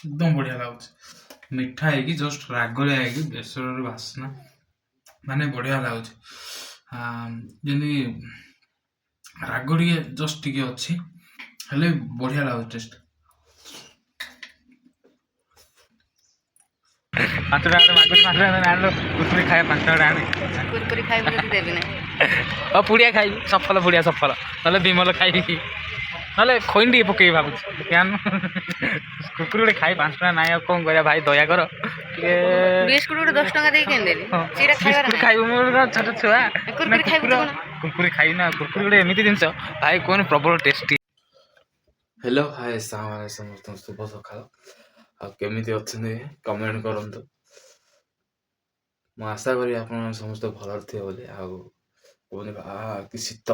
एकदम बढ़िया लाଗୁଛି ମିଠା ହେଇକି ଜଷ୍ଟ ରାଗଳିଆ ହେଇକି ବେସରର ବାସ୍ନା ମାନେ ବଢିଆ ଲାଗୁଛି। ଯେମିତି ରାଗ ଟିକେ ଜଷ୍ଟ ଟିକେ ଅଛି ହେଲେ ବଢିଆ ଲାଗୁଛି ଟେଷ୍ଟ। 5 ଟଙ୍କା ମାଗୁଛି 5 ଟଙ୍କା ଆଣିଲ କୁରକୁରି ଖାଇବା 5 ଟଙ୍କା ଆଣି କୁରକୁରି ଖାଇବୁ ଯଦି ଦେବି ନାହିଁ। ପୁଡ଼ିଆ ଖାଇବି ସଫଲ ପୁଡ଼ିଆ ସଫଲ ନହେଲେ ବିମଲ ଖାଇବି ନହେଲେ ଖଇନି ଟିକେ ପକେଇବି ଭାବୁଛି କୁରକୁରି ଗୋଟେ ଖାଇ 5 ଟଙ୍କା ନାହିଁ ଆଉ କ'ଣ କରିବା ଭାଇ ଦୟା କର ଟିକେ ବିସ୍କୁଟ ଗୋଟେ 10 ଟଙ୍କା ଦେଇକି କିଣିଦେବି ସେଇଟା ଖାଇବାର ନାହିଁ। ଖାଇବୁ ମୋର ଛୋଟ ଛୁଆ କୁରକୁରି ଖାଇବୁ ତ କ'ଣ? କୁରକୁରି ଖାଇବି ନା କୁରକୁରି ଗୋଟେ ଏମିତି ଜିନିଷ ଭାଇ କୁହନି ପ୍ରବଳ ଟେଷ୍ଟି। ହ୍ୟାଲୋ ହାଏ ସାଙ୍ଗମାନେ ସମସ୍ତଙ୍କୁ ଶୁଭ ସକାଳ। ଆଉ କେମିତି ଅଛନ୍ତି କମେଣ୍ଟ କରନ୍ତୁ। ମୁଁ ଆଶା କରି ଆପଣ ସମସ୍ତେ ଭଲରେ ଥିବେ ବୋଲି। ଆଉ କୁହନି କି ଶୀତ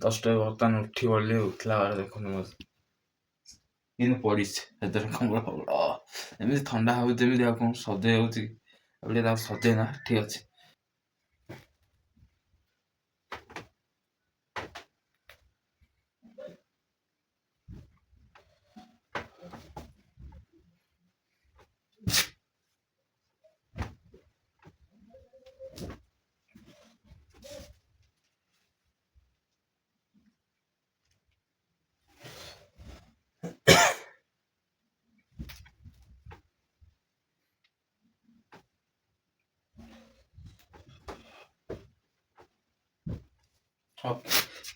10ଟା ବର୍ତ୍ତମାନ ଉଠି ପଡ଼ିଲି ଉଠିଲା ବେଳେ ଦେଖୁନି ମୋ କିନ୍ତୁ ପଡ଼ିଛି ସେଥିରେ କମ୍ବଳ ଫମ୍ବଳ ଏମିତି ଥଣ୍ଡା ହେଉଛି ଯେମିତି ଆଉ କ'ଣ ସଜେଇ ହେଉଛି ଏବେ ତାକୁ ସଜେଇ ନା ଠିକ୍ ଅଛି।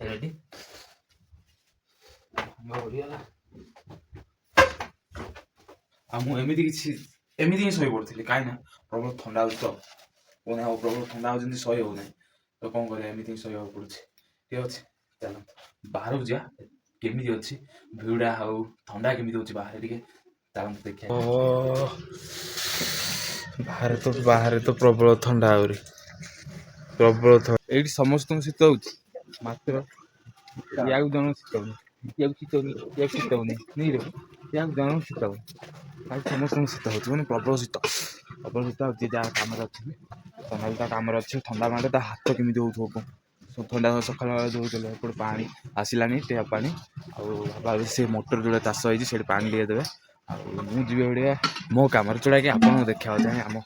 ରେଡି ବଢ଼ିଗଲା। ଆଉ ମୁଁ ଏମିତି ହିଁ ଶୋଇ ପଡ଼ିଥିଲି କାହିଁକି ନା ପ୍ରବଳ ଥଣ୍ଡା ହେଉଛି ତ ପୁଣି ଆଉ ପ୍ରବଳ ଥଣ୍ଡା ହେଉଛି ଯେମିତି ଶୋଇ ହେଉନାହିଁ ତ କ'ଣ କରିବା ଏମିତି ହିଁ ଶୋଇବାକୁ ପଡ଼ୁଛି। ଠିକ୍ ଅଛି ଚାଲ ବାହାରକୁ ଯିବା କେମିତି ଅଛି ଭିଉଟା ଆଉ ଥଣ୍ଡା କେମିତି ହେଉଛି ବାହାରେ ଟିକେ ଚାଲନ୍ତୁ ଦେଖିବା। ବାହାରେ ତ ପ୍ରବଳ ଥଣ୍ଡା ଆହୁରି ପ୍ରବଳ ଥଣ୍ଡା ଏଇଠି ସମସ୍ତଙ୍କୁ ଶୀତ ହେଉଛି ମାତ୍ର ୟାକୁ ଜଣକୁ ଶୀତ ହେଉନି ୟାକୁ ଶୀତ ହେଉନି ୟାକୁ ଶୀତ ହେଉନି ୟାକୁ ଜଣକୁ ଶୀତ ହେଉନି ଭାଇ ସମସ୍ତଙ୍କୁ ଶୀତ ହେଉଛି ମାନେ ପ୍ରବଳ ଶୀତ ଆଉ ଯିଏ ଯାହା କାମରେ ଅଛି ଥଣ୍ଡା ତା କାମରେ ଅଛି ଥଣ୍ଡା ମାଡ଼େ ତା ହାତ କେମିତି ହେଉଥିବ କ'ଣ ଥଣ୍ଡା ସକାଳ ବେଳେ ଦେଉଥିଲେ ଏପଟେ ପାଣି ଆସିଲାନି ଟ୍ୟାପ୍ ପାଣି ଆଉ ଭାବି ସେ ମୋଟର ଯୋଉଟା ଚାଷ ହେଇଛି ସେଇଠି ପାଣି ଟିକେ ଦେବେ ଆଉ ମୁଁ ଯିବି ଓଡ଼ିଆ ମୋ କାମରେ ଯୋଉଟାକି ଆପଣଙ୍କୁ ଦେଖିବାକୁ ଚାହେଁ ଆମ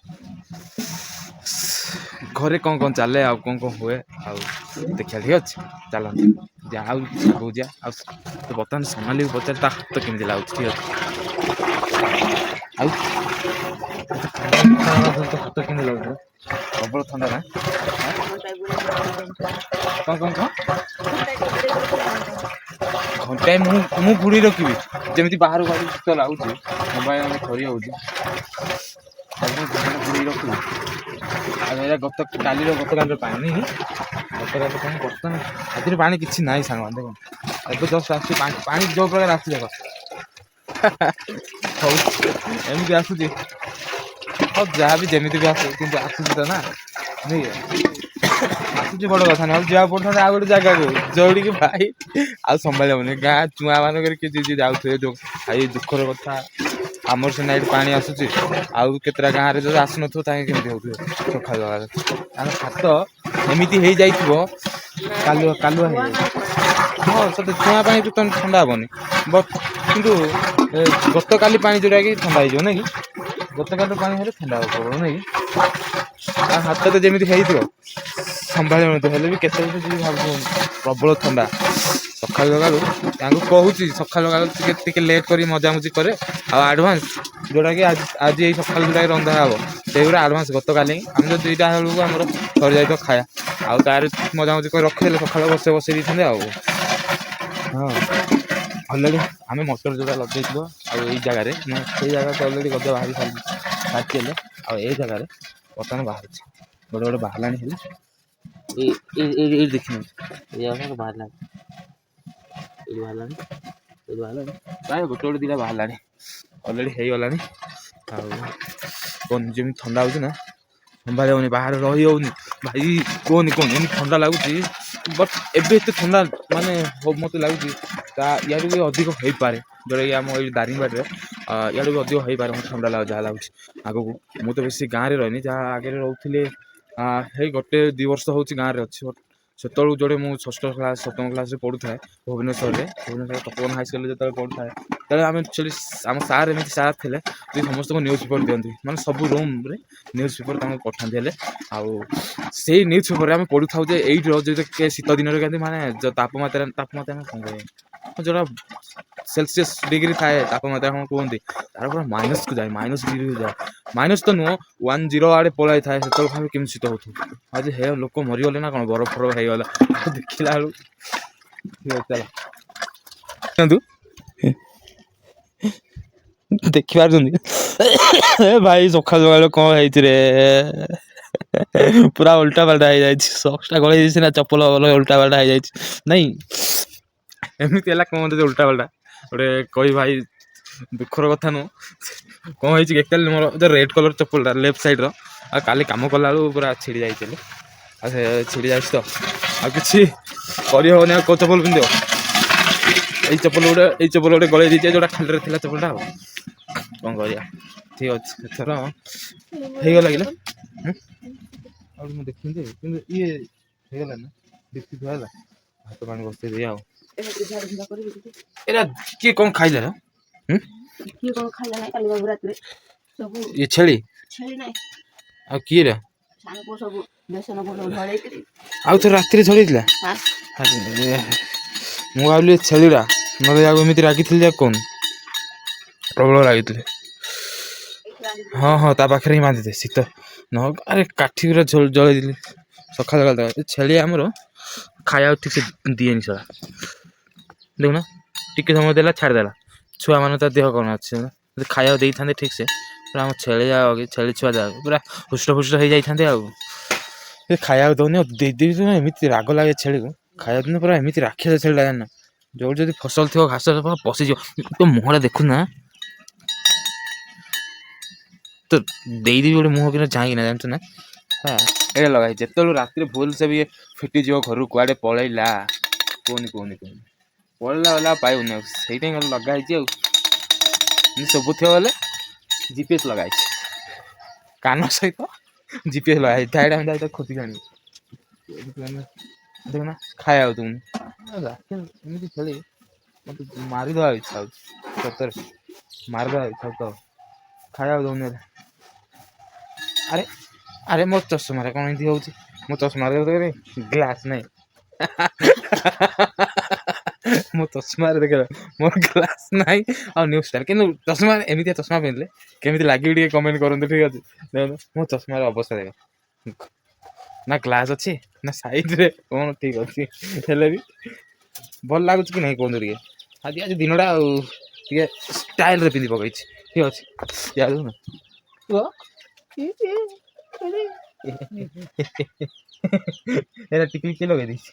ଘରେ କ'ଣ କ'ଣ ଚାଲେ ଆଉ କ'ଣ ହୁଏ ଆଉ ଦେଖିବା ଠିକ୍ ଅଛି ଚାଲନ୍ତୁ ଯାହା ଆଉ ଆଗକୁ ଯିବା ଆଉ ବର୍ତ୍ତମାନ ସୋନାଲିକୁ ପଚାରେ ତା ହାତ କେମିତି ଲାଗୁଛି ଠିକ୍ ଅଛି ଆଉ ହାତ କେମିତି ଲାଗୁଛି ପ୍ରବଳ ଥଣ୍ଡା ନା କ'ଣ ଘଣ୍ଟାଏ ମୁଁ ଘୁଡ଼ି ରଖିବି ଯେମିତି ବାହାରକୁ ଶୀତ ଲାଗୁଛି ମୋବାଇଲ ଥରି ଯାଉଛି ଘୁଡ଼ି ରଖିବି ଆଉ ଏଇଟା ଗତକାଲିର ପାଣି ବର୍ତ୍ତମାନ ଆଜିର ପାଣି କିଛି ନାହିଁ ସାଙ୍ଗମାନେ ଦେଖ ଏବେ ଜଷ୍ଟ ଆସୁଛି ପାଣି ଯୋଉ ପ୍ରକାର ଆସୁଛି ଦେଖ ହଉ ଏମିତି ଆସୁଛି ହଉ ଯାହା ବି ଯେମିତି ବି ଆସୁ କିନ୍ତୁ ଆସୁଛି ତ ନା ନାଇଁ ଆସୁଛି ବଡ଼ କଥା ନହେଲେ ଯିବାକୁ ପଡ଼ିଥାନ୍ତେ ଆଉ ଗୋଟେ ଜାଗାକୁ ଯୋଉଠିକି ଭାଇ ଆଉ ସମ୍ଭାଳି ହେବନି ଗାଁ ଚୁଆ ମାନଙ୍କରେ କିଛି ଯାଉଥିବେ ଯୋଉ ଏଇ ଦୁଃଖର କଥା ଆମର ସିନା ଏଇଠି ପାଣି ଆସୁଛି ଆଉ କେତେଟା ଗାଁରେ ଯଦି ଆସୁନଥିବ ତାଙ୍କେ କେମିତି ହେଉଥିବ ସକାଳ ବେଳାରେ ତାଙ୍କ ହାତ ଏମିତି ହେଇଯାଇଥିବ କାଲୁଆ ହେଇଯାଇଥିବ ହଁ ସତେ ଛୁଆ ପାଇଁ ବି ଥଣ୍ଡା ହେବନି ବଟ୍ କିନ୍ତୁ ଗତକାଲି ପାଣି ଯୋଉଟାକି ଥଣ୍ଡା ହେଇଯିବ ନାଇଁ କି ଗତକାଲି ପାଣି ହେଲେ ଥଣ୍ଡା ହେବ ପ୍ରବଳ ନାଇଁ କି ଆଉ ହାତ ତ ଯେମିତି ହେଇଥିବ ସମ୍ଭାଳି ହେଉନଥିବ ହେଲେ ବି କେତେବେଳେ ଯିବି ଭାବୁଥିବ ପ୍ରବଳ ଥଣ୍ଡା ସକାଳୁ ତାଙ୍କୁ କହୁଛି ସକାଳୁ ଟିକେ ଲେଟ୍ କରି ମଜାମଜି କରେ ଆଉ ଆଡ଼ଭାନ୍ସ ଯୋଉଟାକି ଆଜି ଏଇ ସକାଳୁ ଯୋଉଟାକି ରନ୍ଧା ହେବ ସେଇଗୁଡ଼ା ଆଡ଼ଭାନ୍ସ ଗତକାଲି ଆମେ ତ 2ଟା ବେଳକୁ ଆମର ସରିଯାଇଥିବ ଖାଇବା ଆଉ ତାର ମଜାମଜି କରି ରଖିଦେଲେ ସକାଳୁ ବସେଇ ଦେଇଥାନ୍ତେ ଆଉ ହଁ ଅଲରେଡ଼ି ଆମେ ମଟର ଯୋଉଟା ଲଗେଇଥିବ ଆଉ ଏଇ ଜାଗାରେ ସେଇ ଜାଗାକୁ ଅଲରେଡ଼ି ଗଜା ବାହାରି ସାରିଛି ହେଲେ ଆଉ ଏଇ ଜାଗାରେ ବର୍ତ୍ତମାନ ବାହାରୁଛି ଗୋଟେ ବାହାରିଲାଣି ହେଲେ ଏଇ ଦେଖିନି ଏଇ ଜାଗାରେ ବାହାରିଲାଣି ଏଇଠି ବାହାରିଲାଣି ପ୍ରାୟ ଗୋଟେ 2ଟା ବାହାରିଲାଣି ଅଲରେଡ଼ି ହେଇଗଲାଣି ଆଉ ଯେମିତି ଥଣ୍ଡା ହେଉଛି ନା ସମ୍ଭାଳି ହେଉନି ବାହାରେ ରହି ହେଉନି ଭାଇ କୁହନି ଏମିତି ଥଣ୍ଡା ଲାଗୁଛି ବଟ୍ ଏବେ ଏତେ ଥଣ୍ଡା ମାନେ ମୋତେ ଲାଗୁଛି ୟାଠୁ ବି ଅଧିକ ହେଇପାରେ ଯେଉଁଟାକି ଆମ ଏଇ ଦାରିଙ୍ଗବାଡ଼ିରେ ୟାଠୁ ବି ଅଧିକ ହେଇପାରେ ମୋତେ ଥଣ୍ଡା ଯାହା ଲାଗୁଛି ଆଗକୁ ମୁଁ ତ ବେଶୀ ଗାଁରେ ରହିନି ଯାହା ଆଗରେ ରହୁଥିଲି ହେଇ 1-2 ବର୍ଷ ହେଉଛି ଗାଁରେ ଅଛି ସେତେବେଳକୁ ଯୋଉଠି ମୁଁ 6ଠ କ୍ଲାସ୍ 7ମ କ୍ଲାସ୍ରେ ପଢ଼ୁଥାଏ ଭୁବନେଶ୍ୱର ତପୋବନ ହାଇସ୍କୁଲରେ ଯେତେବେଳେ ପଢ଼ୁଥାଏ ସେତେବେଳେ ଆମେ ଆକ୍ଚୁଆଲି ଆମ ସାର୍ ଏମିତି ସାର୍ ଥିଲେ ଯେ ସମସ୍ତଙ୍କୁ ନ୍ୟୁଜ୍ ପେପର୍ ଦିଅନ୍ତି ମାନେ ସବୁ ରୁମ୍ରେ ନ୍ୟୁଜ୍ ପେପର୍ ତାଙ୍କୁ ପଠାନ୍ତି ହେଲେ ଆଉ ସେଇ ନ୍ୟୁଜ୍ ପେପର୍ରେ ଆମେ ପଢ଼ୁଥାଉ ଯେ ଏଇଠିର ଯଦି ଶୀତ ଦିନରେ କେମିତି ମାନେ ତାପମାତ୍ରା କ'ଣ କହିବେ ଯୋଉଟା ସେଲସିୟସ୍ ଡିଗ୍ରୀ ଥାଏ ତାପମାତ୍ରା କ'ଣ କୁହନ୍ତି ତାର ପୁରା ମାଇନସ୍କୁ ଯାଏ -ଡିଗ୍ରୀକୁ ଯାଏ ମାଇନସ୍ ତ ନୁହଁ 10 ଆଡ଼େ ପଳାଇ ଥାଏ ସେତେବେଳେ ଭାବେ କେମିତି ଶୀତ ହେଉଥିବ ଆଜି ହେ ଲୋକ ମରିଗଲେ ନା କ'ଣ ବରଫ ହେଇଗଲା ଦେଖିଲା ବେଳକୁ ଚାଲ ଦେଖିପାରୁଛନ୍ତି ଭାଇ ସକାଳୁ ସକାଳୁ କ'ଣ ହେଇଛି ରେ ପୁରା ଓଲଟା ପାଲଟା ହେଇଯାଇଛି ସକ୍ସଟା ଗଳେଇ ଦେଇଛି ନା ଚପଲ ଓଲଟା ପାଲଟା ହେଇଯାଇଛି ନାଇଁ ଏମିତି ହେଲା କ'ଣ ଯେ ଓଲଟା ପାଲଟା ଗୋଟେ କହି ଭାଇ ଦୁଃଖର କଥା ନୁହଁ କ'ଣ ହେଇଛି ଆକ୍ଚୁଆଲି ମୋର ରେଡ୍ କଲର୍ ଚପଲଟା ଲେଫ୍ଟ ସାଇଡ଼୍ର ଆଉ କାଲି କାମ କଲାବେଳକୁ ପୁରା ଛିଡ଼ି ଯାଇଥିଲି ଆଉ ସେ ଛିଡ଼ି ଯାଇଛି ତ ଆଉ କିଛି କରିହେବନି ଆଉ କେଉଁ ଚପଲ ପିନ୍ଧିବ ଏଇ ଚପଲ ଗୋଟେ ଗଳେଇ ଦେଇଛି ଯେଉଁଟା ଖାଲିରେ ଥିଲା ଚପଲଟା ଆଉ କ'ଣ କରିବା ଠିକ୍ ଅଛି ଏଥର ହେଇଗଲା କିଲୋ ଆଉ ମୁଁ ଦେଖିନି ଯେ କିନ୍ତୁ ଇଏ ହେଇଗଲା ନା ଦେଖିଥିବ ହେଲା ଭାତ ପାଣି ବସେଇ ଦେଇ ଆଉ ଏଇଟା କିଏ କ'ଣ ଖାଇଲା ର ଇଏ ଛେଳି ଆଉ କିଏ ରେ ଆଉ ଥରେ ରାତିରେ ଛଡେଇଥିଲା ମୁଁ ଭାବିଲି ଛେଳିଟା ନହେଲେ ଆଉ ଏମିତି ରାଗିଥିଲି ଯେ କହୁନି ପ୍ରବଳ ରାଗିଥିଲି ହଁ ତା ପାଖରେ ହିଁ ବାନ୍ଧିଦେ ଶୀତ ନ ଆରେ କାଠି ଗୁରା ଜଳେଇଦେଲି ସକାଳ ଛେଳି ଆମର ଖାଇବାକୁ ଠିକ୍ ସେ ଦିଏନି ସେଟା ଦେଖୁନ ଟିକେ ସମୟ ଦେଲା ଛାଡ଼ିଦେଲା ଛୁଆମାନେ ତା ଦେହ କ'ଣ ଅଛି ଯଦି ଖାଇବାକୁ ଦେଇଥାନ୍ତେ ଠିକ୍ ସେ ପୁରା ଆମ ଛେଳି ଛୁଆ ଯାକ ପୁରା ହୃଷ୍ଟଫୁଷ୍ଟ ହେଇଯାଇଥାନ୍ତେ ଆଉ ସେ ଖାଇବାକୁ ଦଉନି ଆଉ ଦେଇଦେବି ଏମିତି ରାଗ ଲାଗେ ଛେଳିକୁ ଖାଇବାକୁ ଦିନ ପୁରା ଏମିତି ରାକ୍ଷସ ଛେଳିଟା ଜାଣିନ ଯୋଉଠି ଯଦି ଫସଲ ଥିବ ଘାସ ପଶିଯିବ ତ ମୁହଁଟା ଦେଖୁନା ତ ଦେଇଦେବି ଗୋଟେ ମୁହଁ କିନା ଚାହିଁକିନା ଜାଣିଛୁ ନା ହଁ ଏଇଟା ଲଗାଇଛି ଯେତେବେଳେ ରାତିରେ ଭୁଲସେ ବି ଫିଟିଯିବ ଘରୁ କୁଆଡ଼େ ପଳେଇଲା କୁହନି ପଳେଇଲା ଗଲେ ଆଉ ପାଇବୁନି ଆଉ ସେଇଥିପାଇଁ ଗଲେ ଲଗା ହେଇଛି ଆଉ ସବୁ ଥିବ ଗଲେ GPS ଲଗା ହେଇଛି କାନ ସହିତ GPS ଲଗା ହେଇଛି ଥାଇଟା ଖୋଜିକି ଆଣିବ ଦେଖୁନା ଖାଇବାକୁ ଦଉନି ଏମିତି ଛେଳି ମତେ ମାରିଦେବା ଇଚ୍ଛା ହଉଛି ସତରେ ମାରିଦେବା ଇଚ୍ଛା ହଉଛି ତ ଖାଇବାକୁ ଦଉନି ଆରେ ମୋ ଚଷମାରେ କ'ଣ ଏମିତି ହଉଛି ମୋ ଚଷମାରେ ଗ୍ଲାସ୍ ନାହିଁ ମୋ ଚଷମାରେ ଦେଖ ମୋର ଗ୍ଲାସ୍ ନାହିଁ ଆଉ ନ୍ୟୁଜ୍ ଷ୍ଟାର କିନ୍ତୁ ଚଷମା ଏମିତିଆ ଚଷମା ପିନ୍ଧିଲେ କେମିତି ଲାଗିବି ଟିକେ କମେଣ୍ଟ କରନ୍ତୁ ଠିକ୍ ଅଛି ମୋ ଚଷମାର ଅବସ୍ଥା ଦେଖ ନା ଗ୍ଲାସ୍ ଅଛି ନା ସାଇଡ଼ରେ କ'ଣ ଠିକ୍ ଅଛି ହେଲେ ବି ଭଲ ଲାଗୁଛି କି ନାହିଁ କୁହନ୍ତୁ ଟିକେ ଆଜି ଦିନଟା ଆଉ ଟିକେ ଷ୍ଟାଇଲ୍ରେ ପିନ୍ଧି ପକେଇଛି ଠିକ୍ ଅଛି ନା ଏଇଟା ଟିକିଲି କିଏ ଲଗେଇ ଦେଇଛି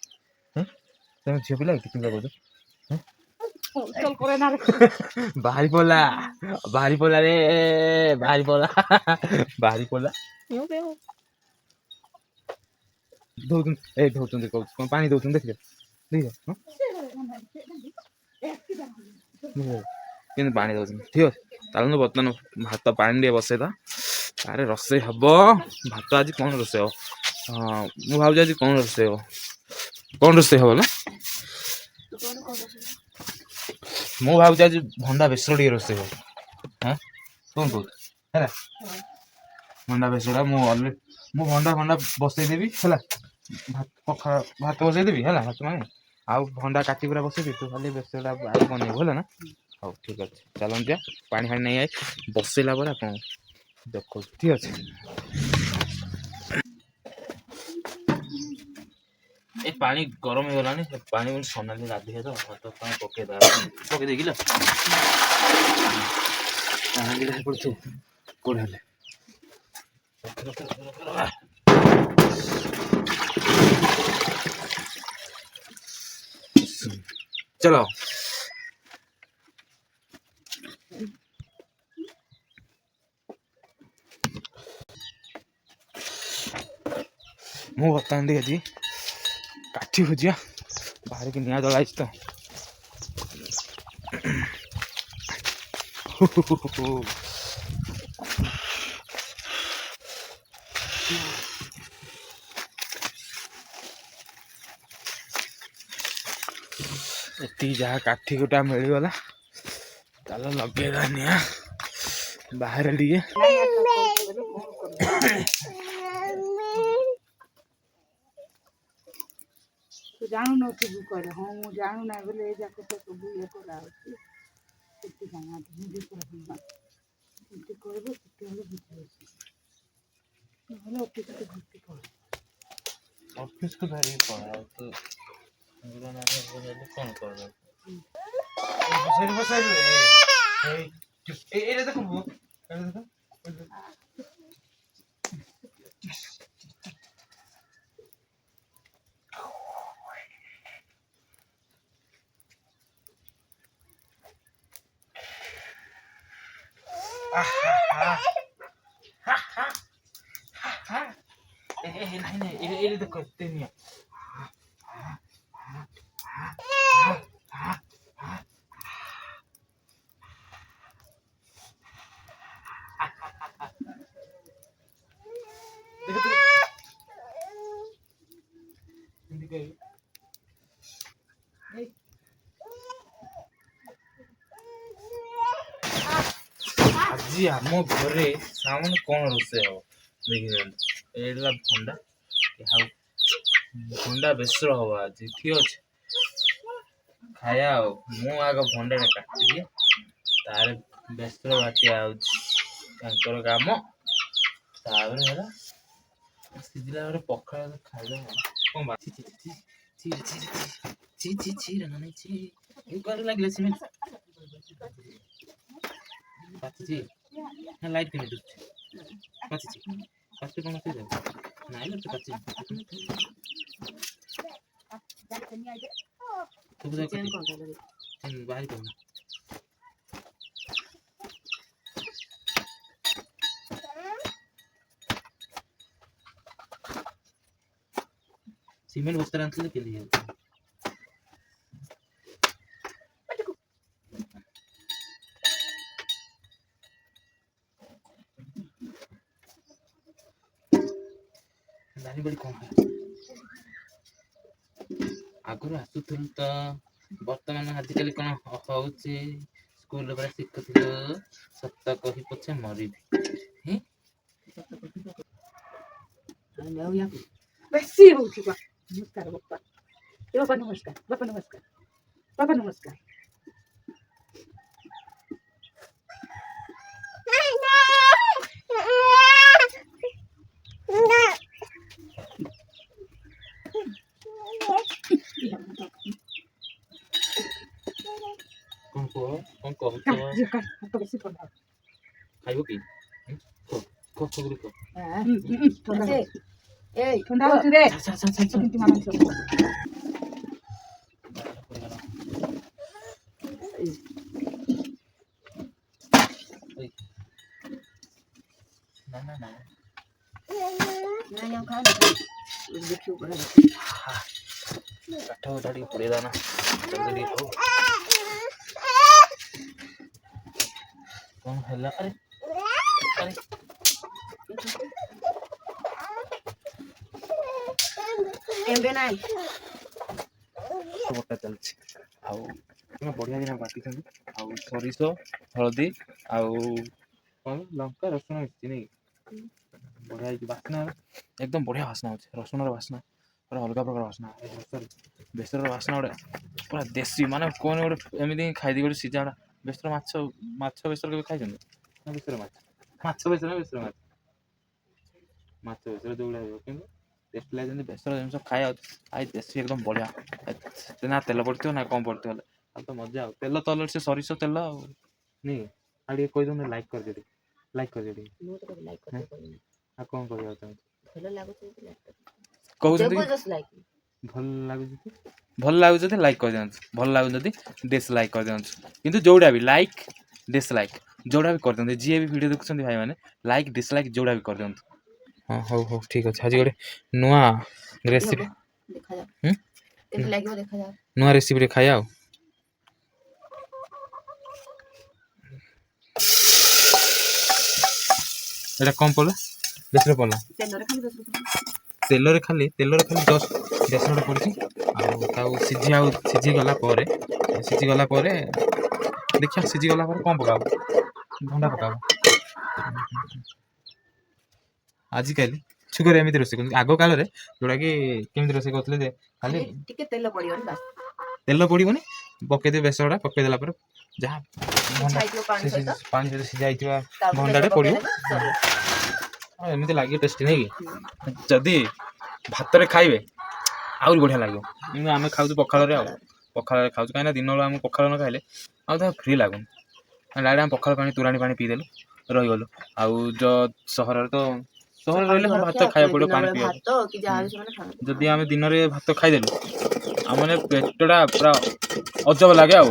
ତମେ ଝିଅ ପିଲା ଟିକିଲି ଲଗଉଛ ବାହାରି ପଡ଼ିଲା ରେ ବାହାରି ପଡ଼ିଲା ଧଉଛନ୍ତି କହୁଛି କ'ଣ ପାଣି ଦଉଛନ୍ତି ଦେଖିଲେ କିନ୍ତୁ ପାଣି ଦଉଛନ୍ତି ଠିକ୍ ଅଛି ଚାଲନ୍ତୁ ବର୍ତ୍ତମାନ ଭାତ ପାଣି ଟିକେ ବସେଇଦବା ଆରେ ରୋଷେଇ ହବ ଭାତ ଆଜି କ'ଣ ରୋଷେଇ ହବ ହଁ ମୁଁ ଭାବୁଛି ଆଜି କ'ଣ ରୋଷେଇ ହବ ନା ମୁଁ ଭାବୁଛି ଆଜି ଭଣ୍ଡା ବେସର ଟିକେ ରୋଷେଇ ହବ ହଁ କ'ଣ କହୁଛୁ ହେଲା ଭଣ୍ଡା ବେସର ମୁଁ ଭଣ୍ଡା ବସେଇଦେବି ହେଲା ଭାତ ବସେଇଦେବି ହେଲା ଭାତ ମାନେ ଆଉ ଭଣ୍ଡା କାଟି ପୁରା ବସେଇଦେବି ତୁ ଖାଲି ବେସରଟା ଆଗ ବନେଇବୁ ହେଲା ନା ହଉ ଠିକ୍ ଅଛି ଚାଲନ୍ତୁ ପାଣି ନେଇ ଆଇ ବସେଇଲା ପରେ ଆପଣ ଦେଖନ୍ତୁ ଠିକ୍ ଅଛି ଏ ପାଣି ଗରମ ହେଇଗଲାଣି ପାଣି ସୋନାଲି ଗାଧେଇ ତ ଭାତ ପାଣି ପକେଇ ଦେଇକିଲ କୋଉଠି ହେଲେ ଚଲ ମୁଁ ବର୍ତ୍ତମାନ ଟିକେ ଆଜି କାଠି ଖୋଜିବା ବାହାରିକି ନିଆଁ ଜଳାଇଛି ତ ଏଠି ଯାହା କାଠି ଗୋଟା ମିଳିଗଲା ତାହେଲେ ଲଗେଇବା ନିଆଁ ବାହାରେ ଟିକେ। ତୁ ଜାଣୁନଥିବୁ କହିଲେ ହଁ ମୁଁ ଜାଣୁନାହିଁ ବୋଲେ ଏ ଯାକ ତ ସବୁ ଇଏ କରାହେଉଛି ସେଥିପାଇଁ ନିଜେ ଏମିତି କହିବ ସେତେବେଳେ ବୁଝିହେଉଛି ନହେଲେ ଅଫିସରେ ଭର୍ତ୍ତି କର ଅଫିସକୁ ଧରିକି ପଳାଅ ତୁ କଣ କରିବ ଏଇଟା ଦେଖ नहीं ये देखो तेनिया আজি ଆମ ଘରେ ସାମାନ କଣ ରୋଷେଇ ହବ ଦେଖିଦିଅନ୍ତୁ ଏଇଲା ଭଣ୍ଡା ଆଉ ଭଣ୍ଡା ବେସର ହବ ଆଜି ଠିକ ଅଛି ଖାଇବା ଆଉ ମୁଁ ଆଗ ଭଣ୍ଡାଟା କାଟିଦିଏ ତାର ବେସର ବାଟିଆ ଆଉଛି ତାଙ୍କର କାମ ତାପରେ ହେଲା ସିଝିଲା ପରେ ପଖାଳ ଖାଇବା କଣ ବାଛି ଲାଗିଲା ସିମେଣ୍ଟ ବାଛିଛି ନା ଲାଇଟ୍ କେମିତି ଦଉଛି ବାଛିଛି ବାଛିଛି କଣ ଅଛି ନାଇଁ ତ ବାଛିଛି ବାହାରି ପାରୁନି ସିମେଣ୍ଟ ବସ୍ତାରେ ଆଣିଥିଲେ କେଲି ଯାଉଛି ଜାଣିବଳି କଣ ଆଗରୁ ଆସୁଥିଲୁ ତ ବର୍ତ୍ତମାନ ଆଜିକାଲି କଣ ହଉଛି ସ୍କୁଲରେ ପରା ଶିଖୁଥିଲୁ ସତ କହି ପଛେ ମରିବି ବେଶୀ ହଉଛି ବା ନମସ୍କାର ବାପା ବାପା ନମସ୍କାର ବାପା ନମସ୍କାର ବାପା ନମସ୍କାର କଣ କୁହ କଣ କହୁଛ ଖାଇବ କି ଥଣ୍ଡା ହଉଛି ରେ କେମିତି ମାନୁଛ ନା ନା ନା କାଠ ଗୋଟା ଟିକେ ପୋଡିଦା ନା ଜଲ୍ଦି ଟିକେ ହଉ କଣ ହେଲା ଆରେ ଆରେ ଏବେ ନାଇଁ ବଟା ଚାଲିଛି ଆଉ ବଢିଆ ଦିନ ବାଟିଛନ୍ତି ଆଉ ସୋରିଷ ହଳଦୀ ଆଉ କଣ ଲଙ୍କା ରସୁଣ ମିଶିଛି ନାଇଁ ବଢିଆ ହେଇଛି ବାସ୍ନା ଏକଦମ ବଢିଆ ବାସ୍ନା ହଉଛି ରସୁଣର ବାସ୍ନା ପୁରା ଅଲଗା ପ୍ରକାର ବାସ୍ନା ବେସରର ବାସ୍ନା ଗୋଟେ ପୁରା ଦେଶୀ ମାନେ କଣ ଗୋଟେ ଏମିତି ଖାଇଦି ଗୋଟେ ସିଝା ଗୁଡ଼ା ବେସର ମାଛ ବେସର କେବେ ଖାଇଛନ୍ତି ନା ବେସର ମାଛ ବେସର ବେସର ମାଛ ବେସର ଯୋଉଗୁଡ଼ା ହେଇବ କିନ୍ତୁ ଟେଷ୍ଟ ଲାଗେ ଯେମିତି ବେସର ଜିନିଷ ଖାଇବା ଆଇ ଦେଶୀ ଏକଦମ ବଢିଆ ନା ତେଲ ପଡ଼ିଥିବ ନା କମ୍ ପଡ଼ିଥିବ ହେଲେ ଆଉ ତ ମଜା ଆଉ ତେଲ ତଲରେ ସେ ସୋରିଷ ତେଲ ଆଉ ନାଇଁ ଆଉ ଟିକେ କହିଦେଉନି ଲାଇକ୍ କରିଦିଅ ଟିକେ ଲାଇକ୍ କରିଦିଅ ଟିକେ ଆଉ କ'ଣ କହିବାକୁ ଚାହୁଁଛି କହୁଛନ୍ତି ଭଲ ଲାଗୁଛି ଯଦି ଲାଇକ୍ କରିଦିଅନ୍ତୁ ଭଲ ଲାଗୁଛି ଯଦି ଡିସଲାଇକ୍ କରିଦିଅନ୍ତୁ କିନ୍ତୁ ଯୋଉଟା ବି ଲାଇକ୍ ଡିସଲାଇକ୍ ଯୋଉଟା ବି କରିଦିଅନ୍ତୁ ଯିଏ ବି ଭିଡ଼ିଓ ଦେଖୁଛନ୍ତି ଭାଇମାନେ ଲାଇକ୍ ଡିସଲାଇକ୍ ଯୋଉଟା ବି କରିଦିଅନ୍ତୁ ହଁ ହଉ ହଉ ଠିକ୍ ଅଛି ଆଜି ଗୋଟେ ନୂଆ ରେସିପି ନୂଆ ରେସିପିରେ ଖାଇବା ଆଉ ଏଇଟା କମ୍ ପଡ଼ିଲା ବେସର ପଡ଼ିଲା ତେଲରେ ଖାଲି ଜଷ୍ଟ ବେସରଟା ପଡ଼ିଛି ଆଉ ତାକୁ ସିଝିଗଲା ପରେ ଦେଖିବା ସିଝିଗଲା ପରେ କ'ଣ ପକାବ ଭଣ୍ଡା ପକାବ। ଆଜିକାଲି ଛୁକରେ ଏମିତି ରୋଷେଇ କରନ୍ତି। ଆଗ କାଳରେ ଯୋଉଟାକି କେମିତି ରୋଷେଇ କରୁଥିଲେ ଯେ ଖାଲି ଟିକେ ତେଲ ପଡିବନି ବାସ୍। ତେଲ ପଡ଼ିବନି, ପକେଇଦେବେ ବେସରଟା, ପକେଇଦେଲା ପରେ ଯାହା ଭଣ୍ଡା ଛାଇଥିବ ପାଣି ସହିତ ପାଣି ସହିତ ସିଝା ହେଇଥିବା ତାପରେ ଭଣ୍ଡାଟେ ତେଲ ପଡ଼ିବ। ପକେଇଦେବେ, ସରିଲା। ଏମିତି ଲାଗିବ ଟେଷ୍ଟି ନାଇଁ କି? ଯଦି ଭାତରେ ଖାଇବେ ଆହୁରି ବଢ଼ିଆ ଲାଗିବ। କିନ୍ତୁ ଆମେ ଖାଉଛୁ ପଖାଳରେ, ଆଉ ପଖାଳରେ ଖାଉଛୁ କାହିଁକିନା ଦିନବେଳୁ ଆମକୁ ପଖାଳ ନ ଖାଇଲେ ଆଉ ତାହା ଫ୍ରି ଲାଗୁନି। ଡାଇରେକ୍ଟ ଆମେ ପଖାଳ ପାଣି ତୋରାଣି ପାଣି ପିଇଦେଲୁ ରହିଗଲୁ। ଆଉ ସହରରେ ରହିଲେ ହଁ ଭାତ ଖାଇବାକୁ ପଡ଼ିବ, ପାଣି ପିଇବାକୁ। ଭାତ କି ଯାହା ବି ସେମାନେ ଖାଆନ୍ତି। ଯଦି ଆମେ ଦିନରେ ଭାତ ଖାଇଦେଲୁ ମାନେ ପେଟଟା ପୁରା ଅଜବ ଲାଗେ, ଆଉ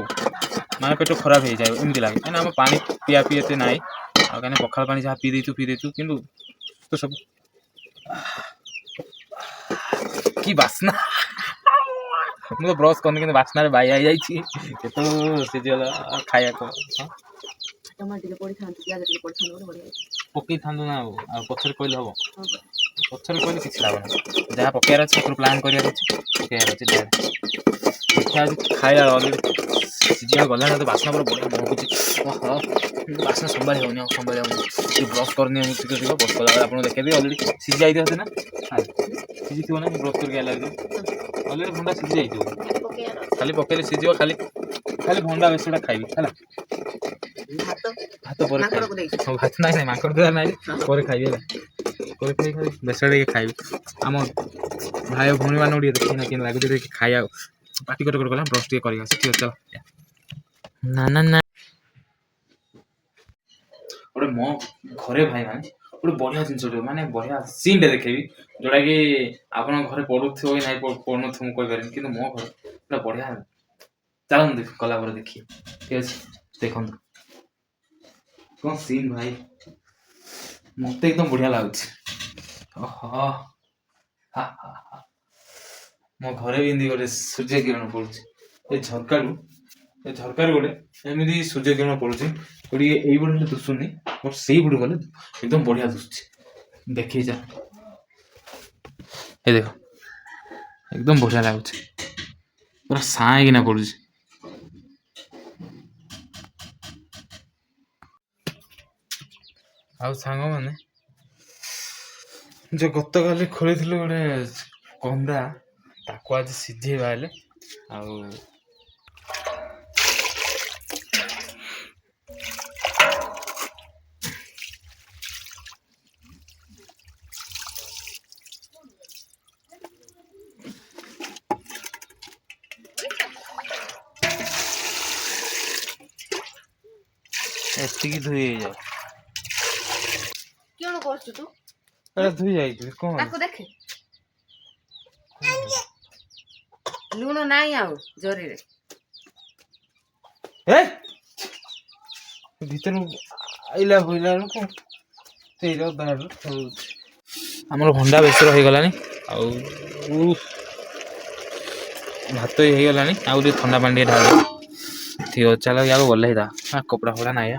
ମାନେ ପେଟ ଖରାପ ହେଇଯାଏ ଏମିତି ଲାଗେ। କାହିଁକିନା ଆମ ପାଣି ପିଆ ଏତେ ନାହିଁ, ଆଉ କାହିଁକିନା ପଖାଳ ପାଣି ଯାହା ପିଇ ଦେଇଛୁ କିନ୍ତୁ ତ ସବୁ କି ବାସ୍ନା। ମୁଁ ତ ବ୍ରସ୍ କରିନି କିନ୍ତୁ ବାସ୍ନାରେ ବାଇଆ ହେଇଯାଇଛି। କେତେବେଳେ ସିଝିଗଲା ଖାଇବାକୁ ଟମାଟୋ ଟିକେ ପଡ଼ିଥାନ୍ତି, ପିଆଜ ଟିକେ ପଡ଼ିଥାନ୍ତି, ଗୋଟେ ବଢ଼ିଆ ହେଇଛି। ପକେଇଥାନ୍ତୁ ନା, ଆଉ ପଛରେ କହିଲେ ହବ? ପଛରେ କହିଲେ କିଛି ଲାଭ ନାହିଁ। ଯାହା ପକେଇବାର ଅଛି ସେଥିରୁ ପ୍ଲାନ୍ କରିବାର ଅଛି, ପକେଇବାର ଅଛି ଡାଇରେକ୍ଟ। ଦେଖିବା ଆଜି ଖାଇବା ଅଲରେଡ଼ି ସିଝିବାକୁ ଗଲାଣି, ତ ବାସ୍ନା ପୁରା ବଢ଼ିଆ ମହକୁଛି। ବାସ୍ନା ସମ୍ଭାଳି ହେଉନି, ବ୍ରସ୍ କରିନି ମୁଁ ଟିକେ ବ୍ରସ୍ କଲାବେଳେ ଆପଣଙ୍କୁ ଦେଖେଇବି। ଅଲରେଡ଼ି ସିଝି ଯାଇଥିବ ନା, ସିଝିଥିବ ନା, ବ୍ରସ୍ କରିକି ଆଇଲା ଅଲରେଡ଼ି ଭଣ୍ଡା ସିଝି ଯାଇଥିବ। ଖାଲି ପକେଇଲେ ସିଝିବ, ଖାଲି ଭଣ୍ଡା ବେଶୀଟା ଖାଇବି ହେଲା। ଭାତ ପରେ ଖାଇବି। ଭାତ ନାହିଁ ମାଙ୍କଡ଼ ଦେବାର ନାହିଁ, ପରେ ଖାଇବି ହେଲା। ପରେ ଖାଇ ବେସର ଟିକେ ଖାଇବି। ଆମ ଭାଇ ଭଉଣୀ ମାନଙ୍କୁ ଟିକେ ଦେଖିକିନା କେମିତି ଲାଗୁଛି ଟିକେ ଖାଇବା। ପାଟି କଟ ଗଲା ବ୍ରସ୍ ଟିକେ କରିବା। ଠିକ୍ ଅଛି, ଚାଲ। ନା ଗୋଟେ ମୋ ଘରେ ଭାଇ ମାନେ ଗୋଟେ ବଢ଼ିଆ ଜିନିଷଟେ, ମାନେ ବଢ଼ିଆ ସିନ୍ଟେ ଦେଖେଇବି, ଯୋଉଟାକି ଆପଣଙ୍କ ଘରେ ପଡ଼ୁଥିବ କି ନାହିଁ ପଡ଼ୁନଥିବ ମୁଁ କହିପାରିବିନି, କିନ୍ତୁ ମୋ ଘରେ ପୁରା ବଢ଼ିଆ। ଚାଲନ୍ତୁ କଲା ପରେ ଦେଖିବେ। ଠିକ୍ ଅଛି, ଦେଖନ୍ତୁ କ'ଣ ସିନ୍ ଭାଇ, ମତେ ଏକଦମ ବଢ଼ିଆ ଲାଗୁଛି। ମୋ ଘରେ ବି ଏମିତି ଗୋଟେ ସୂର୍ଯ୍ୟ କିରଣ ପଡୁଛି। ଏ ଝରକାରୁ ଗୋଟେ ଏମିତି ସୂର୍ଯ୍ୟ କିରଣ ପଡୁଛି। ଟିକେ ଏଇପଟେ ହେଲେ ଦୁଶୁନି, ସେଇପଟେ ଗଲେ ଏକଦମ ବଢିଆ ଦୁଶୁଛି। ଦେଖେଇଛ ଏ ଦେଖ, ଏକଦମ ବଢିଆ ଲାଗୁଛି, ପୁରା ସାଇଁ କିନା ପଡୁଛି। ଆଉ ସାଙ୍ଗମାନେ ଯୋଉ ଗତକାଲି ଖୋଳିଥିଲୁ ଗୋଟେ କନ୍ଦା, ତାକୁ ଆଜି ସିଝେଇବା ହେଲେ। ଆଉ ଏତିକି ଧୋଇ ହେଇଯାଉ। କ'ଣ କରୁଛୁ ତୁ? ଏଟା ଧୋଇ ଯାଇଥିଲି କ'ଣ? ତାକୁ ଦେଖେ, ଲୁଣ ନାହିଁ ଆଉ ଜରିରେ। ଭିତରୁ ଆଇଲା ହଇଲା ବେଳକୁ ସେଇଟା ଆମର ଭଣ୍ଡା ବେସର ହେଇଗଲାଣି। ଆଉ ଭାତ ହେଇଗଲାଣି, ଆଉ ଟିକେ ଥଣ୍ଡା ପାଣି ଟିକେ ଢାଳି। ଠିକ ଅଛି, ଚାଲ ୟାକୁ ଗଲେ ହେଇଥା କପଡ଼ା ଫପଡ଼ା ନାହିଁ।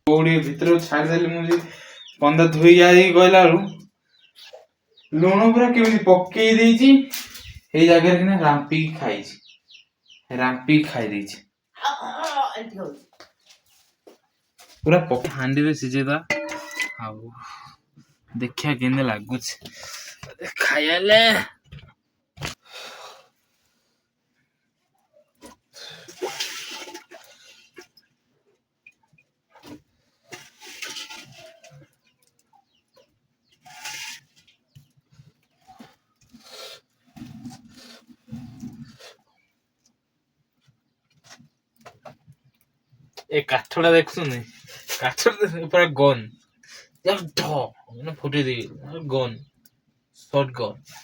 କୋଉଠି ଭିତରକୁ ଛାଡ଼ିଦେଲି, ମୁଁ କନ୍ଦା ଧୋଇ ଯାଇକି ଗଲା ବେଳୁ ଲୁଣ ପୁରା କେମିତି ପକେଇ ଦେଇଛି। ସେଇ ଜାଗାରେ କିନା ରାମ୍ପିକି ଖାଇ ଦେଇଛି ପୁରା। ହାଣ୍ଡିରେ ସିଝେଇବା, ଆଉ ଦେଖିବା କେମିତି ଲାଗୁଛି ଖାଇଲେ। ଏ କାଠଟା ଦେଖୁଛନ୍ତି, କାଠଟା ପୁରା ଗନ୍ ମାନେ ଫୁଟେଇ ଦେବି ଗନ୍, ସର୍ଟ ଗନ୍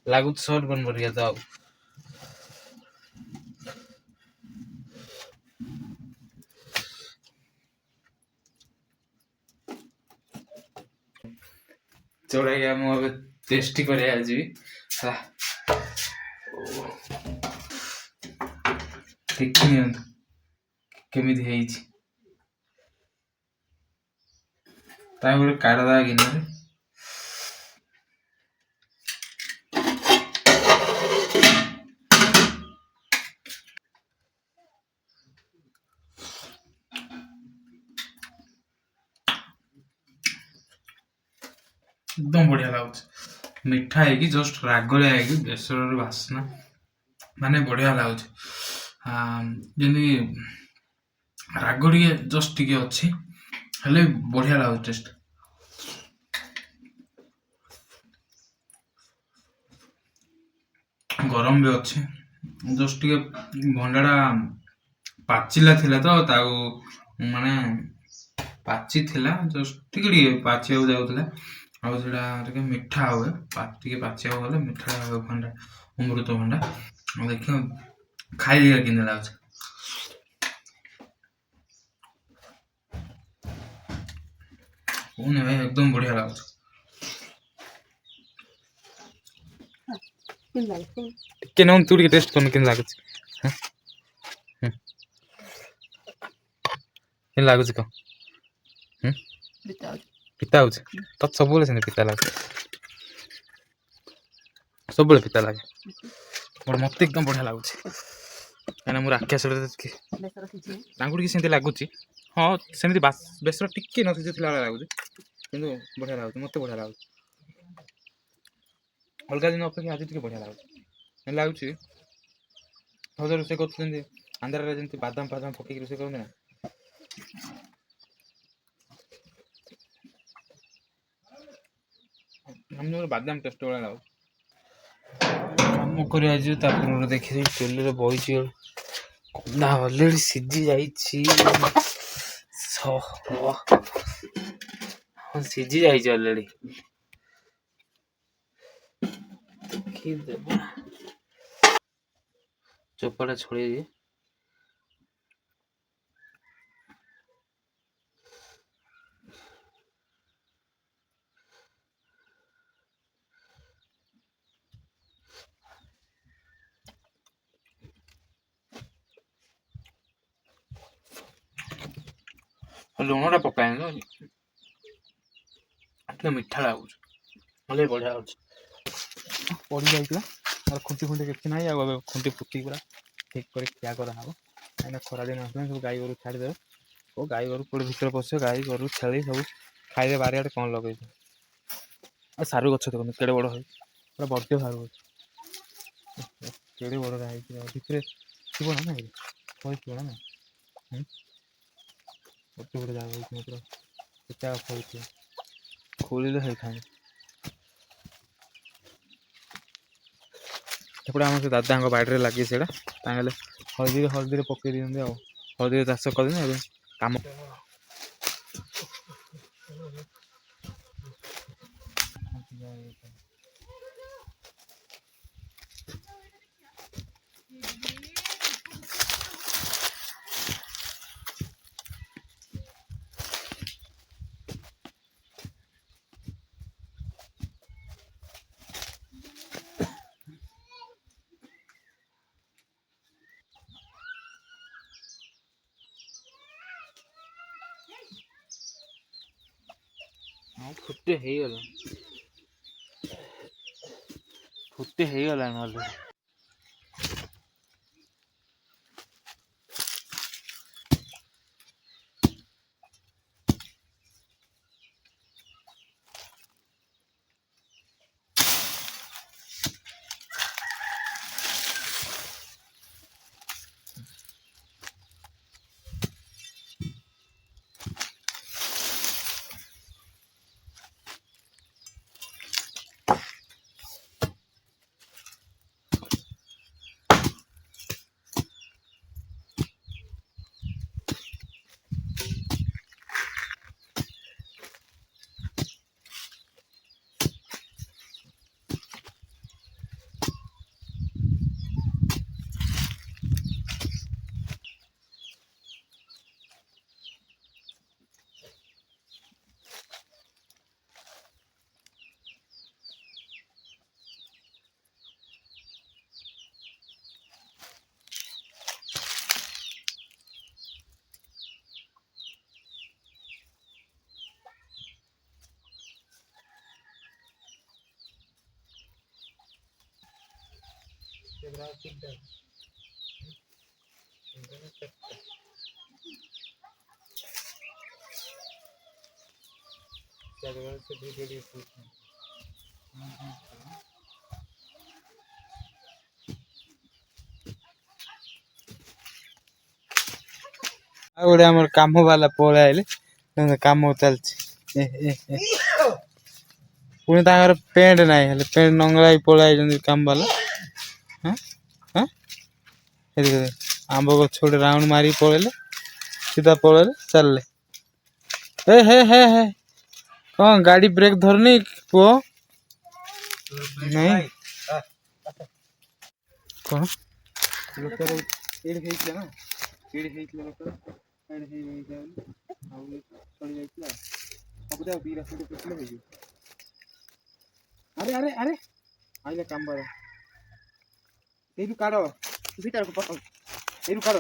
ଲାଗୁଛି, ସର୍ଟ ଗନ୍ ପରିକା ତ ଆଉ। ଚଢାଇକି ମୁଁ ଏବେ ଟେଷ୍ଟି କରିବା ଯିବି। ଦେଖି ନିଅନ୍ତୁ କେମିତି ହେଇଛି। ତା ଗୋଟେ କାଢଦା ଗିନାରେ ଏକଦମ ବଢିଆ ଲାଗୁଛି। ମିଠା ହେଇକି ଜଷ୍ଟ ରାଗଳିଆ ହେଇକି ବେସରର ବାସ୍ନା ମାନେ ବଢିଆ ଲାଗୁଛି। ଯେମିତି ରାଗ ଟିକେ ଜଷ୍ଟ ଟିକେ ଅଛି, ହେଲେ ବଢିଆ ଲାଗୁଛି ଟେଷ୍ଟ। ଗରମ ବି ଅଛି, ଜଷ୍ଟ ଟିକେ ଭଣ୍ଡାଟା ପାଚିଲା ଥିଲା ତ, ତାକୁ ମାନେ ପାଚିଥିଲା, ଜଷ୍ଟ ଟିକେ ଟିକେ ପାଚିବାକୁ ଯାଉଥିଲା। ଆଉ ସେଟା ଟିକେ ମିଠା ହୁଏ, ଟିକେ ପାଚିବାକୁ ଗଲେ ମିଠା ହୁଏ ଭଣ୍ଡା, ଅମୃତଭଣ୍ଡା। ଆଉ ଦେଖିବ ଖାଇଦିଆ କେମିତି ଲାଗୁଛି। ଭାଇ ଏକଦମ ବଢିଆ ଲାଗୁଛି। ଟିକେ ନଉନ ତୁ ଟିକେ ଟେଷ୍ଟ କରୁନୁ କେମିତି ଲାଗୁଛି, କେମିତି ଲାଗୁଛି କହ। ପିତା ହଉଛି ତ, ସବୁବେଳେ ସେମିତି ପିତା ଲାଗୁଛି, ସବୁବେଳେ ପିତା ଲାଗେ। ମତେ ଏକଦମ ବଢିଆ ଲାଗୁଛି, କାହିଁକିନା ମୁଁ ରାକ୍ଷସ ତାଙ୍କୁ ଟିକେ ସେମିତି ଲାଗୁଛି। ହଁ ସେମିତି ବେସର ଟିକେ ନ ସିଝିଥିଲା ଭଳିଆ ଲାଗୁଛି, କିନ୍ତୁ ବଢିଆ ଲାଗୁଛି, ମତେ ବଢିଆ ଲାଗୁଛି। ଅଲଗା ଦିନ ଅପେକ୍ଷା ଆଜି ଟିକେ ବଢିଆ ଲାଗୁଛି। ଲାଗୁଛି ହଉ ରୋଷେଇ କରୁଛନ୍ତି ଆନ୍ଧ୍ରାରେ ଯେମିତି ବାଦାମ ଫାଦାମ ପକେଇକି ରୋଷେଇ କରନ୍ତି ନା, ବାଦାମ ଟେଷ୍ଟ ଭଳିଆ ଲାଗୁଛି। କାମ କରିବା ଯିବ, ତାପରେ ଦେଖିବି ଚୁଲିରେ ବଇଛି, କନ୍ଦା ଅଲରେଡି ସିଝି ଯାଇଛି। ହଁ ସିଝି ଯାଇଛି ଅଲରେଡି। ଦେଖିଦେବା ଚୋପାଟା ଛଡେଇଦିଏ। ଲୁଣଟା ପକାଏନି ତ, ଟିକେ ମିଠା ଲାଗୁଛି, ହେଲେ ବଢିଆ ଲାଗୁଛି। ପଡି ଯାଇଥିଲା ମୋର ଖୁଣ୍ଟି କିଛି ନାହିଁ, ଆଉ ଏବେ ଖୁଣ୍ଟି ଫୁଟିକି ପୁରା ଠିକ କରି ଖିଆ କରାହବ। କାହିଁକିନା ଖରାଦିନ ଆସିଲାଣି, ସବୁ ଗାଈ ଗୋରୁ ଛାଡ଼ିଦେବେ, ଓ ଗାଈ ଗୋରୁ କୋଉଠି ଭିତରେ ପଶିବ, ଗାଈ ଗୋରୁ ଛେଳି ସବୁ ଖାଇବେ। ବାରିଆଡେ କଣ ଲଗେଇଛି, ଆଉ ସାରୁ ଗଛ ଦେଖନ୍ତୁ କେଡ଼େ ବଡ଼ ହେଇ ପୁରା ବର୍ତ୍ତିବ ସାରୁ ଗଛ, କେଡ଼େ ବଡ଼ଟା ହେଇଛି, ଭିତରେ ଥିବ ନା ନାଇଁ କହିଥିବ ନା ଗୋଟେ ଗୋଟେ ଜାଗା ହେଇଛି, ପୁରା କେତେ ହେଇଥିବ, ଖୋଳିଲେ ହେଇଥାନ୍ତା। ସେପଟେ ଆମର ସେ ଦାଦାଙ୍କ ବାଡ଼ିରେ ଲାଗି, ସେଇଟା ତାହେଲେ ହଳଦୀରେ ପକେଇ ଦିଅନ୍ତି, ଆଉ ହଳଦୀରେ ଚାଷ କରିଦେଲେ ଏବେ କାମ। ହଁ ଫୁଟେ ହେଇଗଲା ନହେଲେ। ଆଉ ଗୋଟେ ଆମର କାମ ବାଲା ପଳେଇ ଆଇଲେ କାମ ଚାଲିଛି ପୁଣି ତାଙ୍କର ପେଣ୍ଟ ନାହିଁ ହେଲେ ପେଣ୍ଟ ନଙ୍ଗଳା ହେଇ ପଳେଇ ଆଇଛନ୍ତି କାମ ବାଲା ଆମ୍ବ ଗଛ ଗୋଟେ ରାଉଣ୍ଡ ମାରିକି ପଳେଇଲେ ସିଧା ପଳେଇଲେ ଚାଲିଲେ ହେ ହେ ହେ କଣ ଗାଡି ବ୍ରେକ୍ ଧରୁନି ପୁଅ ନାଇଁ କଣ ହେଇଥିଲା ନା ହେଇଥିଲା ଆରେ ଆରେ ଆରେ ଆଇଲେ କାମ ବାଲା ଏଇଠୁ କାଢ ଭିତରକୁ ପକାଉ ଏଇଠୁ କାଢ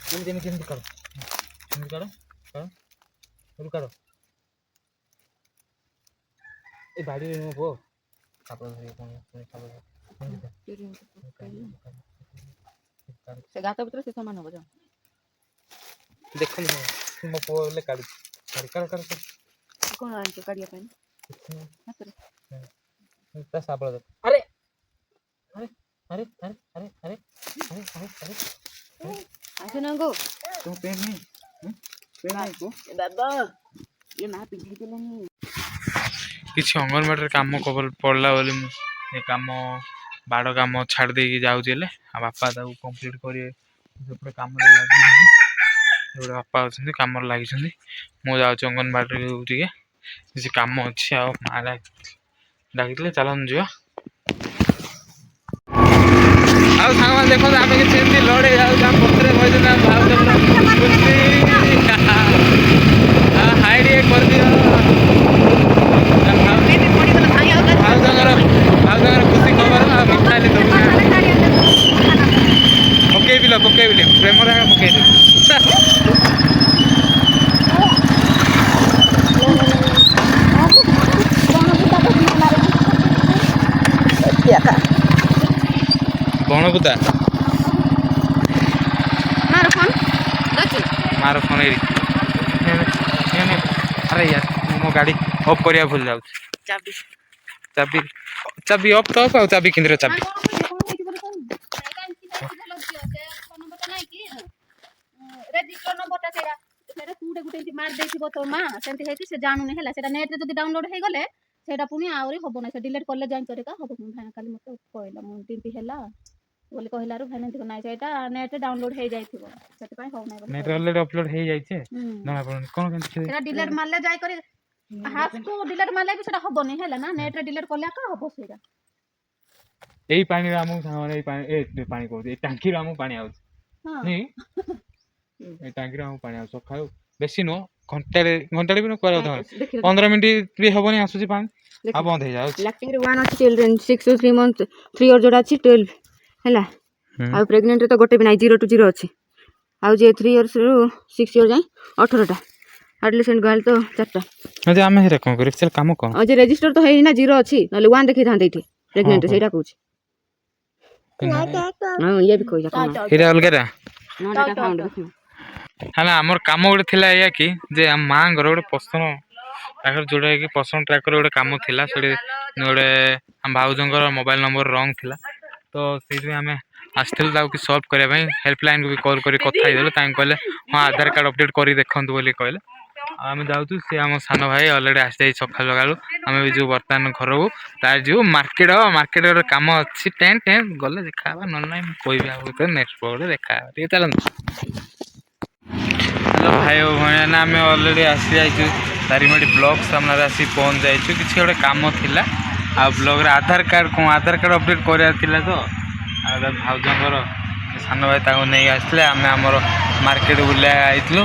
କେମିତି କାଢ ଏମିତି କାଢ ଏଇଠୁ କାଢ ଏ ବାଡିରେ ନୁହଁ ପୁଅ ଖାପ ସେ ଗାତ ଭିତରେ ସେ ସମାନ ହବ ଯାଅ ଦେଖନ୍ତୁ ମୋ ପୁଅ ହେଲେ କାଢୁଛି କାଢ କଣ ଆଣିଛ କାଢିବା ପାଇଁ ହାତରେ ତା ଶାବଳ ଦେଖ ଆରେ ଆରେ ଆରେ ଆରେ ଆରେ ଆରେ ଆରେ ଆରେ ଆରେ ଆସ ନାଙ୍କୁ ତୁ ପେନ୍ ନାହିଁ ପେନ୍ ନାହିଁ ପୁଅ ଦାଦା ଏ ମା ପିନ୍ଧିଦେଲେନି କିଛି ଅଙ୍ଗନବାଡ଼ିରେ କାମ ପଡ଼ିଲା ବୋଲି ମୁଁ ଏ କାମ ବାଡ଼ କାମ ଛାଡ଼ି ଦେଇକି ଯାଉଛି ହେଲେ ଆଉ ବାପା ତାକୁ କମ୍ପ୍ଲିଟ୍ କରିବେ ସେପଟେ କାମରେ ଲାଗିଛନ୍ତି ଗୋଟେ ବାପା ଅଛନ୍ତି କାମରେ ଲାଗିଛନ୍ତି ମୁଁ ଯାଉଛି ଅଙ୍ଗନବାଡ଼ିରେ ଟିକେ କିଛି କାମ ଅଛି ଆଉ ମା ଡାକିଥିଲେ ଚାଲନ୍ତୁ ଯିବା ଆଉ ସାଙ୍ଗମାନେ ଦେଖନ୍ତୁ ଆମେ କିଛି ଏମିତି ଲଢ଼େଇ ଯାଉଛୁ ଆମ ପଛରେ ବସିଛନ୍ତି ଆମ ଭାଉଜଙ୍କର ହାଇ ଟିକେ କରିଦିଅ ଭାଉଜଙ୍କର ଖୁସି ଖବର ଆଉ ମିଠା ହେଲେ ଦେବୁ ପକେଇବି ପ୍ରେମରେ ଆମେ ପକେଇଦେବୁ ବଣବୁଦା ମାର ଫୋନ ଏରି ଆରେ ୟାର ମୋ ଗାଡ଼ି ଅଫ୍ କରିବା ଭୁଲ ଯାଉଛି ଚାବି ଅଫ୍ ତ ଅଫ୍ ଆଉ ଚାବି କେନ୍ଦ୍ର ଚାବି ରେଜିଷ୍ଟର ନମ୍ବରଟା ସେଇଟା ଗୋଟେ ମାରି ଦେଇଥିବ ତ ମା ସେମିତି ହେଇକି ସେ ଜାଣୁନି ହେଲା ସେଟା ନେଟରେ ଯଦି ଡାଉନଲୋଡ ହେଇଗଲେ ସେଇଟା ପୁଣି ଆହୁରି ହବ ନାହିଁ ସେ ଡିଲିଟ କଲେ ଯାଇକି ହବ ଭାଇ କାଲି ମତେ କହିଲା ମୁଁ ଏମିତି ହେଲା ବୋଲି କହିଲାରୁ ଭାଇ ଏମିତି ନାହିଁ ସେଇଟା ନେଟରେ ଡାଉନଲୋଡ ହେଇଯାଇଥିବ ସେଥିପାଇଁ ହଉନାହିଁ ନେଟରେ ଅଲରେଡି ଅପଲୋଡ ହେଇଯାଇଛି ଜଣା ପଡୁନି କଣ କେମିତି ସେଟା ଡିଲିଟ ମାରଲେ ଯାଇକରି ହାଫକୁ ଡିଲିଟ ମାରଲେ ବି ସେଟା ହବନି ହେଲା ନା ନେଟରେ ଡିଲିଟ କଲେ ଆକା ହବ ସେଇଟା ଏଇ ପାଣିରେ ଆମକୁ ସାଙ୍ଗମାନେ ଏଇ ପାଣି କହୁଛି ଏଇ ଟାଙ୍କିରୁ ଆମକୁ ପାଣି ଆଉଛି ନାଇଁ ଏଇ ଟାଙ୍କିରୁ ଆମକୁ ପାଣି ଆଉଛି ସକାଳୁ ବେଶୀ ନୁହଁ ଘଣ୍ଟାଟେ ବି ନ କୁଆଡେ 15 ମିନିଟ୍ ବି ହବନି ଆସୁଛି ପାଣି ଆଉ ବନ୍ଦ ହେଇଯାଉଛି ଲାକ୍ଟିଂରେ 1 ଅଛି ଚିଲଡ୍ରେନ 6 to 3 month 3 ଇୟର ଯୋଉଟା ଅଛି 12 ହେଲା ଆଉ ପ୍ରେଗନେଣ୍ଟରେ ତ ଗୋଟେ ବି ନାହିଁ 0 to 0 ଅଛି ଆଉ ଯେ 3 ଇୟର୍ସ ରୁ 6 ଇୟର ଯାଏ 18ଟା ଆଡଲେସେଣ୍ଟ ଗାର୍ଲ ତ 4ଟା ଯଦି ଆମେ ହେରା କଣ କରିବୁ ସେ କାମ କଣ ଆଉ ଯେ ରେଜିଷ୍ଟର ତ ହେଇନି ନା 0 ଅଛି ନହେଲେ 1 ଦେଖେଇଥାନ୍ତେ ଏଠି ପ୍ରେଗନେଣ୍ଟ ସେଇଟା କହୁଛି ହଁ ଇଏ ବି କହିଲା କଣ ଏଇଟା ଅଲଗାଟା ନଅଟା କାଉଣ୍ଟ ଦେଖୁନ ହେଲା ଆମର କାମ ଗୋଟେ ଥିଲା ଏଇଆ କି ଯେ ଆମ ମାଆଙ୍କର ଗୋଟେ ପସନ୍ଦ ତାଙ୍କର ଯୋଉଟା କି ପସନ୍ଦ ଟ୍ରାକର ଗୋଟେ କାମ ଥିଲା ସେଠି ଗୋଟେ ଆମ ଭାଉଜଙ୍କର ମୋବାଇଲ ନମ୍ବର ରଙ୍ଗ ଥିଲା ତ ସେଇଥିପାଇଁ ଆମେ ଆସିଥିଲୁ ତାକୁ କି ସଲ୍ଭ କରିବା ପାଇଁ ହେଲ୍ପଲାଇନ୍କୁ ବି କଲ୍ କରି କଥା ହେଇଦେଲୁ ତାଙ୍କୁ କହିଲେ ହଁ ଆଧାର କାର୍ଡ଼ ଅପଡ଼େଟ୍ କରି ଦେଖନ୍ତୁ ବୋଲି କହିଲେ ଆଉ ଆମେ ଯାଉଛୁ ସେ ଆମ ସାନ ଭାଇ ଅଲରେଡ଼ି ଆସିଯାଇଛି ସକାଳୁ ଆମେ ବି ଯିବୁ ବର୍ତ୍ତମାନ ଘରକୁ ତାର ଯିବୁ ମାର୍କେଟ ଗୋଟେ କାମ ଅଛି ଟେଣ୍ଟ ଗଲେ ଦେଖାହେବା ନହେଲେ ନାହିଁ ମୁଁ କହିବି ଆଉ ନେକ୍ସଟ ପ୍ରୋଗ୍ରାମରେ ଦେଖାହେବା ଟିକେ ଚାଲନ୍ତୁ ହ୍ୟାଲୋ ଭାଇ ଓ ଭଉଣୀ ଆମେ ଅଲରେଡ଼ି ଆସିଯାଇଛୁ ଦାରିଙ୍ଗବାଡ଼ି ବ୍ଲକ୍ ସାମ୍ନାରେ ଆସିକି ପହଞ୍ଚି ଯାଇଛୁ କିଛି ଗୋଟେ କାମ ଥିଲା ଆଉ ବ୍ଲକ୍ରେ ଆଧାର କାର୍ଡ଼ ଅପଡ଼େଟ୍ କରିବାର ଥିଲା ତ ଆଉ ଭାଉଜଙ୍କର ସାନ ଭାଇ ତାଙ୍କୁ ନେଇକି ଆସିଥିଲେ ଆମେ ଆମର ମାର୍କେଟ ବୁଲିବା ଯାଇଥିଲୁ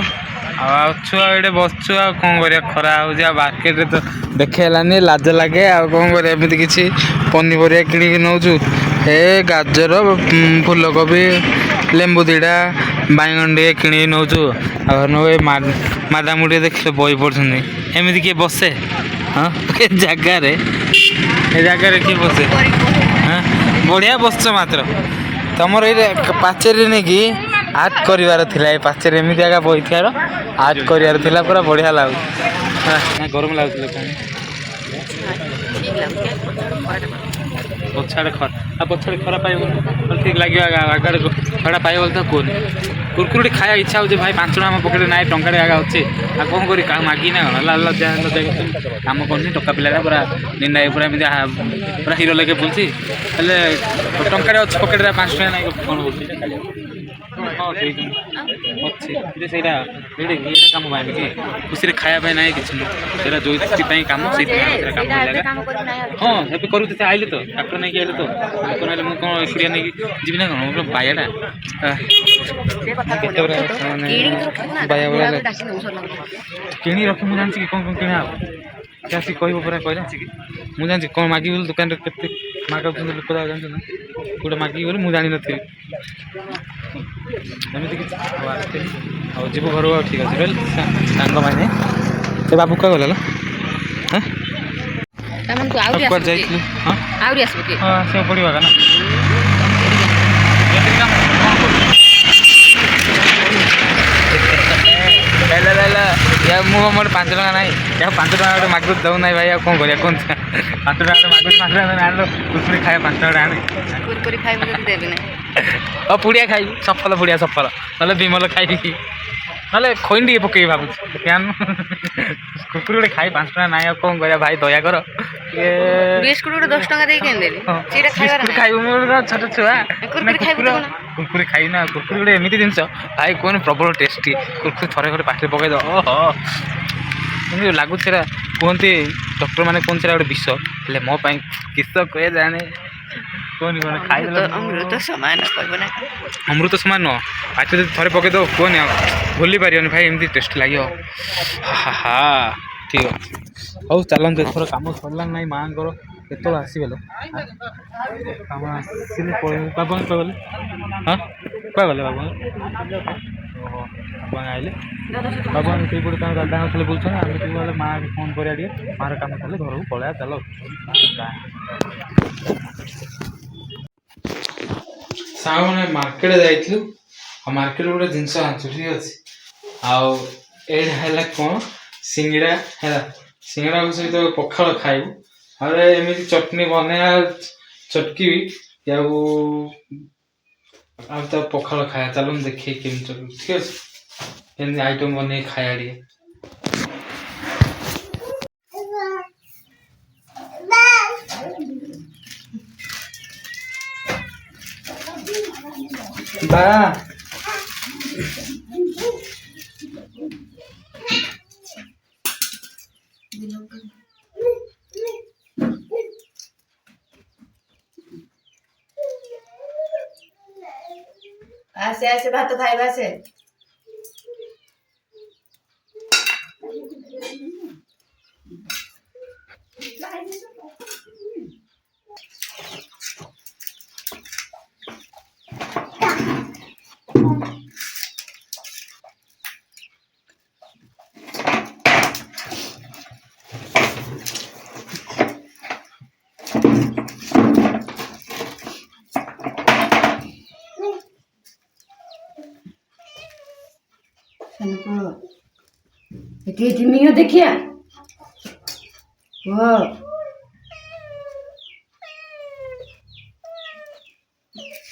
ଆଉ ଅଛୁ ଆଉ ଏଇଠି ବସୁଛୁ ଆଉ କ'ଣ କରିବା ଖରା ହେଉଛି ଆଉ ମାର୍କେଟରେ ତ ଦେଖେଇ ହେଲାନି ଲାଜ ଲାଗେ ଆଉ କ'ଣ କରିବା ଏମିତି କିଛି ପନିପରିବା କିଣିକି ନେଉଛୁ ଗାଜର ଫୁଲକୋବି ଲେମ୍ବୁ ଦିଟା ବାଇଗଣ ଟିକେ କିଣିକି ନେଉଛୁ ଆଉ ଏ ମାଦାମ ଟିକେ ଦେଖିଲେ ବହି ପଡ଼ୁଛନ୍ତି ଏମିତି କିଏ ବସେ ହଁ ଏ ଜାଗାରେ କିଏ ବସେ बढ़िया बसच मात्र तुमर ये पाचेरी नहीं कि आर्ट कर पाचेरी एमती आगे बैठार आर्ट कर पूरा बढ़िया लगुच गरम लगुच पछाड़े पछाड़े खरा पाइब ठीक लगे आगे खरा पाइब तो कौन कुरकुरी खाया इच्छा हो भाई 5 टका मो पकेट ना टंका आगे अच्छे आ कौन कर मागी ना कम करनी टका पिला पूरा निंदा पूरा पूरा हिरो लगे बुलसी टंका अच्छे पकेट 5 टका ना कौन बोलती हाँ ठीक अच्छे से कम भाई कि खुशी खाया ना कि जो कम से कम हाँ ये करूँ आइले तो डाक्टर नहीं आइले तो डाक्टर आइले मुझे कौन एकुआ नहीं जी ना कौन बायाटा किणी रखी मुझे जानसी कौन कौन किणा आसी कह पूरा कहला मुझे जानसी कौन मागी बोल दुकान के मागा लोक जान ना गोटे मागी बोले मुझे जानी नी एमती कि जीव घर ठीक अच्छे सांग मैंने से बाबू क्या गला हाँ पड़ा ना मोर 5 टका ना या 5 टका गोटे मागू दौ ना भाई कौन कर 5 टका मागू 5 टका आन कुरकुरी खाए 5 टका आने पुड़िया खाई सफल पुड़िया सफल ना विमल खाई ना खोइन टे पकई भाव कुरकुरी गोटे खाई 5 टका ना कौन कर भाई दया कर बिस्कुट 10 टका खाइब छोट छुआ कुरकुरी खाई ना कुरकुरी गोटे एमती जिन भाई कौन प्रबल टेस्टी कुरकुरी थरे थरे पाटे पकईद लगुच कहते डॉक्टर मैंने कौन से गोटे विष हेल्ले मो किस कहे जाने कौन कौन खाई अमृत समान अमृत समान नुह पाटे थरे पकईद कौन भूली पार भाई एमती टेस्ट लगे हा हा ठीक अच्छे हौ चलते एथर कम सरला ना माँ केत आसबे कम आसिले बाबा गले हाँ क्या गले बाबा बाबा आइले बाबा से पटे दादा थे बोलते आम माँ फोन करा मार कम कले घर को पलैया चल साग मैंने मार्केट जाइलु मार्केट गोटे जिनस आनचु ठीक अच्छे आईटा कौन सिंगड़ा है सिंगड़ा को सहित पखाल खाइबू अरे एमती चटनी बना चटकी तो पखाल खाया चलो देखिए केमी ठीक अच्छे एमती आइटम बन खाया टे बा आसे आसे भात खाइबा से देखिया